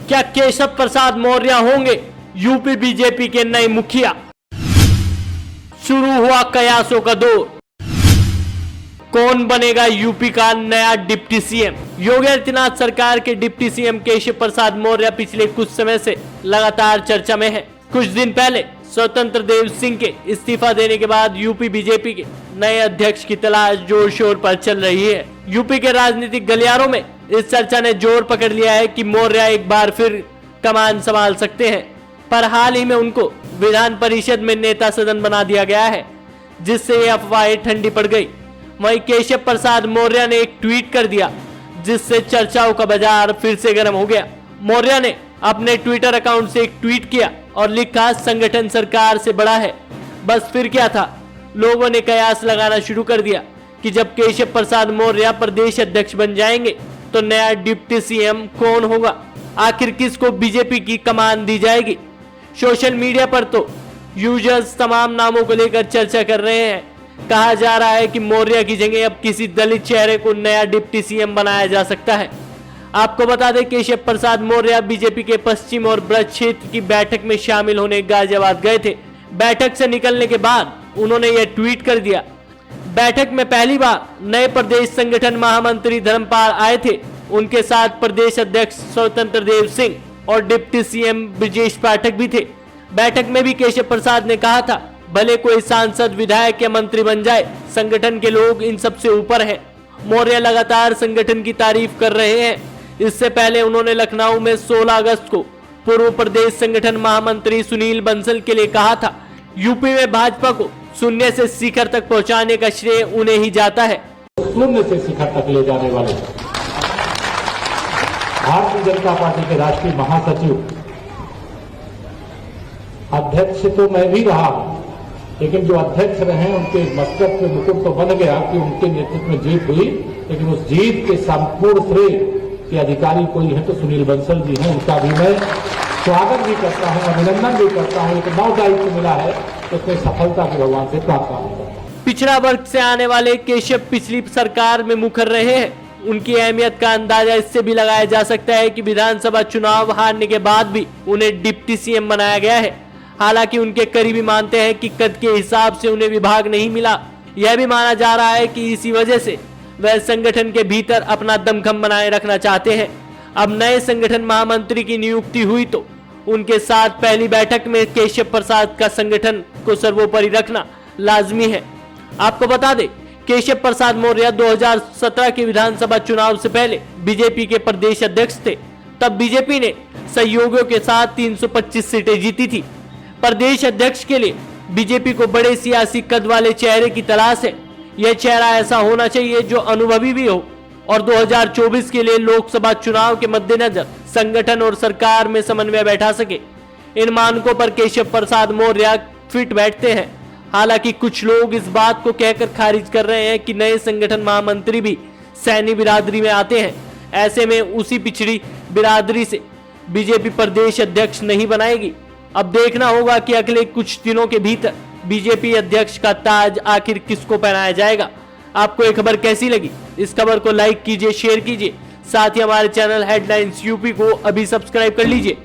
क्या केशव प्रसाद मौर्य होंगे UP BJP के नए मुखिया? शुरू हुआ कयासों का दौर। कौन बनेगा यूपी का नया डिप्टी सीएम? योगी आदित्यनाथ सरकार के डिप्टी सीएम केशव प्रसाद मौर्य पिछले कुछ समय से लगातार चर्चा में है। कुछ दिन पहले स्वतंत्र देव सिंह के इस्तीफा देने के बाद यूपी बीजेपी के नए अध्यक्ष की तलाश जोर शोर पर चल रही है। यूपी के राजनीतिक गलियारों में इस चर्चा ने जोर पकड़ लिया है कि मौर्य एक बार फिर कमान संभाल सकते हैं, पर हाल ही में उनको विधान परिषद में नेता सदन बना दिया गया है, जिससे ये अफवाहें ठंडी पड़ गई। वहीं केशव प्रसाद मौर्य ने एक ट्वीट कर दिया, जिससे चर्चाओं का बाजार फिर से गर्म हो गया। मौर्य ने अपने ट्विटर अकाउंट से एक ट्वीट किया और लिखा, संगठन सरकार से बड़ा है। बस फिर क्या था, लोगों ने कयास लगाना शुरू कर दिया कि जब केशव प्रसाद मौर्य प्रदेश अध्यक्ष बन जाएंगे तो नया डिप्टी सीएम कौन होगा, आखिर किसको बीजेपी की कमान दी जाएगी। सोशल मीडिया पर तो यूजर्स तमाम नामों को लेकर चर्चा कर रहे हैं। कहा जा रहा है कि मौर्य की जगह अब किसी दलित चेहरे को नया डिप्टी सीएम बनाया जा सकता है। आपको बता दें, केशव प्रसाद मौर्य बीजेपी के पश्चिम और ब्रज क्षेत्र की बैठक में शामिल होने गाजियाबाद गए थे। बैठक से निकलने के बाद उन्होंने यह ट्वीट कर दिया। बैठक में पहली बार नए प्रदेश संगठन महामंत्री धर्मपाल आए थे। उनके साथ प्रदेश अध्यक्ष स्वतंत्र देव सिंह और डिप्टी सीएम ब्रजेश पाठक भी थे। बैठक में भी केशव प्रसाद ने कहा था, भले कोई सांसद, विधायक या मंत्री बन जाए, संगठन के लोग इन सबसे ऊपर हैं। मौर्य लगातार संगठन की तारीफ कर रहे हैं। इससे पहले उन्होंने लखनऊ में 16 अगस्त को पूर्व प्रदेश संगठन महामंत्री सुनील बंसल के लिए कहा था, यूपी में भाजपा को शून्य से शिखर तक पहुंचाने का श्रेय उन्हें ही जाता है। शून्य से शिखर तक ले जाने वाले भारतीय जनता पार्टी के राष्ट्रीय महासचिव, अध्यक्ष तो मैं भी रहा हूं, लेकिन जो अध्यक्ष रहे उनके मस्तक पे मुकुट तो बन गया कि उनके नेतृत्व में जीत हुई, लेकिन उस जीत के संपूर्ण श्रेय के अधिकारी कोई है तो सुनील बंसल जी हैं। उनका भी मैं स्वागत भी करता हूं, अभिनंदन भी करता हूं। एक नव दायित्व मिला है, उसमें सफलता की भगवान से प्रार्थना करता हूं। पिछड़ा वर्ग से आने वाले केशव पिछली सरकार में मुखर रहे हैं। उनकी अहमियत का अंदाजा इससे भी लगाया जा सकता है कि विधानसभा चुनाव हारने के बाद भी उन्हें डिप्टी सीएम बनाया गया है। हालांकि उनके करीबी मानते हैं कि कद के हिसाब से उन्हें विभाग नहीं मिला। यह भी माना जा रहा है कि इसी वजह से वह संगठन के भीतर अपना दमखम बनाए रखना चाहते हैं। अब नए संगठन महामंत्री की नियुक्ति हुई तो उनके साथ पहली बैठक में केशव प्रसाद का संगठन को सर्वोपरि रखना लाजमी है। आपको बता दें, केशव प्रसाद मौर्य 2017 के विधानसभा चुनाव से पहले बीजेपी के प्रदेश अध्यक्ष थे। तब बीजेपी ने सहयोगियों के साथ 325 सीटें जीती थी। प्रदेश अध्यक्ष के लिए बीजेपी को बड़े सियासी कद वाले चेहरे की तलाश है। यह चेहरा ऐसा होना चाहिए जो अनुभवी भी हो और 2024 के लिए लोकसभा चुनाव के मद्देनजर संगठन और सरकार में समन्वय बैठा सके। इन मानकों पर केशव प्रसाद मौर्य फिट बैठते हैं। हालांकि कुछ लोग इस बात को कहकर खारिज कर रहे हैं कि नए संगठन महामंत्री भी सैनी बिरादरी में आते हैं। ऐसे में उसी पिछड़ी बिरादरी से बीजेपी प्रदेश अध्यक्ष नहीं बनाएगी। अब देखना होगा कि अगले कुछ दिनों के भीतर बीजेपी अध्यक्ष का ताज आखिर किसको पहनाया जाएगा। आपको ये खबर कैसी लगी? इस खबर को लाइक कीजिए, शेयर कीजिए, साथ ही हमारे चैनल हेडलाइंस यूपी को अभी सब्सक्राइब कर लीजिए।